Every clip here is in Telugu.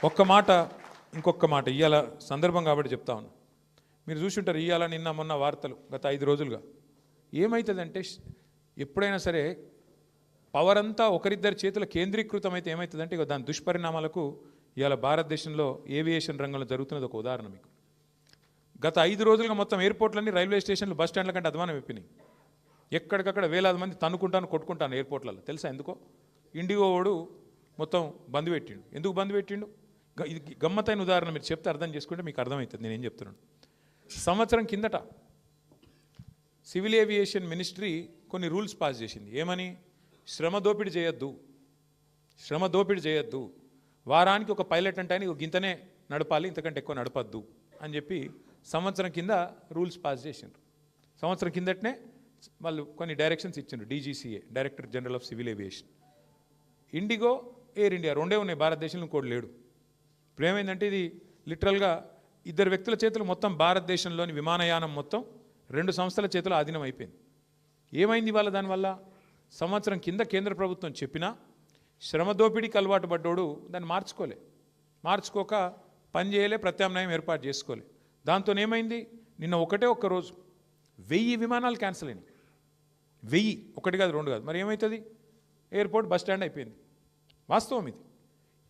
ఒక్క మాట ఇంకొక మాట ఇవాళ సందర్భం కాబట్టి చెప్తా ఉన్నా. మీరు చూసుంటారు ఇవాళ నిన్న మొన్న వార్తలు గత 5 రోజులుగా ఏమవుతుందంటే ఎప్పుడైనా సరే పవర్ అంతా ఒకరిద్దరి చేతుల కేంద్రీకృతం అయితే ఏమవుతుందంటే ఇక దాని దుష్పరిణామాలకు ఇవాళ భారతదేశంలో ఏవియేషన్ రంగంలో జరుగుతున్నది ఒక ఉదాహరణ. మీకు గత 5 రోజులుగా మొత్తం ఎయిర్పోర్ట్లన్నీ రైల్వే స్టేషన్లు బస్ స్టాండ్ల కంటే అధ్వానం అయిపోయినాయి. ఎక్కడికక్కడ వేలాది మంది తన్నుకుంటాను కొట్టుకుంటాను ఎయిర్పోర్ట్లలో. తెలుసా ఎందుకో? ఇండిగో వాడు మొత్తం బంద్ పెట్టిండు. ఎందుకు బంద్ పెట్టిండు? ఇది గమ్మతైన ఉదాహరణ. మీరు చెప్తే అర్థం చేసుకుంటే మీకు అర్థమవుతుంది నేనేం చెప్తున్నాను. సంవత్సరం కిందట సివిల్ ఏవియేషన్ మినిస్ట్రీ కొన్ని రూల్స్ పాస్ చేసింది. ఏమని? శ్రమ దోపిడీ చేయొద్దు, వారానికి ఒక పైలట్ అంటే ఆయన గింతనే నడపాలి, ఇంతకంటే ఎక్కువ నడపద్దు అని చెప్పి సంవత్సరం కింద రూల్స్ పాస్ చేసిండ్రు. సంవత్సరం కిందటనే వాళ్ళు కొన్ని డైరెక్షన్స్ ఇచ్చిండ్రు. DGCA, director general of civil aviation. IndiGo, air India రెండే ఉన్నాయి భారతదేశంలో, ఇంకోటి లేడు. ఇప్పుడు ఏమైందంటే ఇది లిటరల్గా 2 వ్యక్తుల చేతులు మొత్తం భారతదేశంలోని విమానయానం మొత్తం 2 సంస్థల చేతులు ఆధీనం అయిపోయింది. ఏమైంది ఇవాళ? దానివల్ల సంవత్సరం కింద కేంద్ర ప్రభుత్వం చెప్పినా శ్రమ దోపిడీకి అలవాటు పడ్డోడు దాన్ని మార్చుకోక పని చేయలే, ప్రత్యామ్నాయం ఏర్పాటు చేసుకోలే. దాంతో ఏమైంది? నిన్న ఒక్క రోజు 1000 విమానాలు క్యాన్సిల్ అయినాయి. 1000, ఒకటి కాదు, 2 కాదు. మరి ఏమవుతుంది? ఎయిర్పోర్ట్ బస్ స్టాండ్ అయిపోయింది. వాస్తవం ఇది.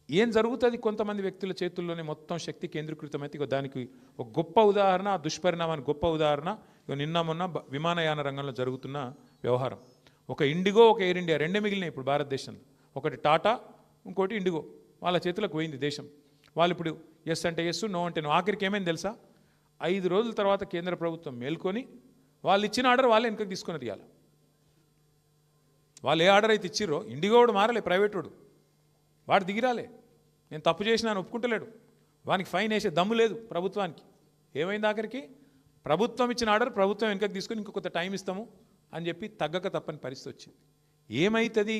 ఏం జరుగుతుంది? కొంతమంది వ్యక్తుల చేతుల్లోనే మొత్తం శక్తి కేంద్రీకృతమైతే దానికి ఒక గొప్ప ఉదాహరణ, ఆ దుష్పరిణామానికి గొప్ప ఉదాహరణ నిన్న మొన్న విమానయాన రంగంలో జరుగుతున్న వ్యవహారం. ఒక ఇండిగో, ఒక ఎయిర్ ఇండియా రెండే మిగిలినాయి ఇప్పుడు భారతదేశంలో. ఒకటి టాటా, ఇంకోటి ఇండిగో. వాళ్ళ చేతులకు పోయింది దేశం. వాళ్ళు ఇప్పుడు ఎస్ అంటే ఎస్, నో అంటే నో. ఆఖరికి ఏమైంది తెలుసా? 5 రోజుల తర్వాత కేంద్ర ప్రభుత్వం మేల్కొని వాళ్ళు ఇచ్చిన ఆర్డర్ వాళ్ళే వెనకకి తీసుకున్నది. ఇవాళ వాళ్ళు ఏ ఆర్డర్ అయితే ఇచ్చిర్రో, ఇండిగో వాడు మారలే, ప్రైవేట్ వాడు దిగిరాలే. నేను తప్పు చేసినా అని ఒప్పుకుంటలేడు. వానికి ఫైన్ వేసే దమ్ము లేదు ప్రభుత్వానికి. ఏమైంది ఆఖరికి? ప్రభుత్వం ఇచ్చిన ఆర్డర్ ప్రభుత్వం వెనకకి తీసుకొని ఇంకొక టైం ఇస్తాము అని చెప్పి తగ్గక తప్పని పరిస్థితి వచ్చింది. ఏమవుతుంది?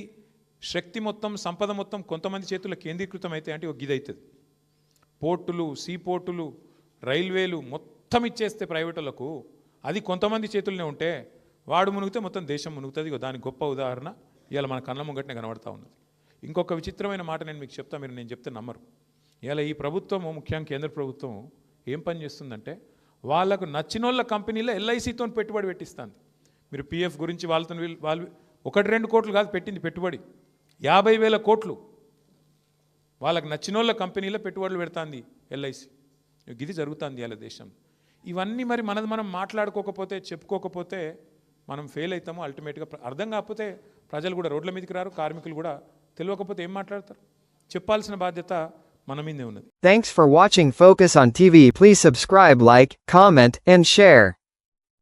శక్తి మొత్తం, సంపద మొత్తం కొంతమంది చేతుల్లో కేంద్రీకృతం అయితే అంటే ఒక గిది అవుతుంది. పోర్టులు, సీ పోర్టులు, రైల్వేలు మొత్తం ఇచ్చేస్తే ప్రైవేటులకు, అది కొంతమంది చేతుల్లోనే ఉంటే వాడు మునిగితే మొత్తం దేశం మునుగుతుంది. దానికి గొప్ప ఉదాహరణ ఇవాళ మన కళ్ళ ముంగటనే కనబడతా ఉన్నది. ఇంకొక విచిత్రమైన మాట నేను మీకు చెప్తా, నేను చెప్తే నమ్మరు. ఇలా ఈ ప్రభుత్వము, ముఖ్యంగా కేంద్ర ప్రభుత్వం ఏం పని చేస్తుందంటే వాళ్ళకు నచ్చినోళ్ళ కంపెనీలో LICతో పెట్టుబడి పెట్టిస్తుంది. మీరు PF గురించి వాళ్ళు 1-2 కోట్లు కాదు పెట్టింది పెట్టుబడి, 50,000 కోట్లు వాళ్ళకు నచ్చినోళ్ళ కంపెనీలో పెట్టుబడులు పెడుతుంది LIC. ఇది జరుగుతుంది ఇవాళ దేశం. ఇవన్నీ మరి మనం మాట్లాడుకోకపోతే, చెప్పుకోకపోతే మనం ఫెయిల్ అవుతాము. అల్టిమేట్గా అర్థం కాకపోతే ప్రజలు కూడా రోడ్ల మీదకి రారు, కార్మికులు కూడా తెలియకపోతే ఏం మాట్లాడతారు? చెప్పాల్సిన బాధ్యత మన మీదే ఉన్నది. Thanks for watching Focus on TV. Please subscribe, like, comment, and share.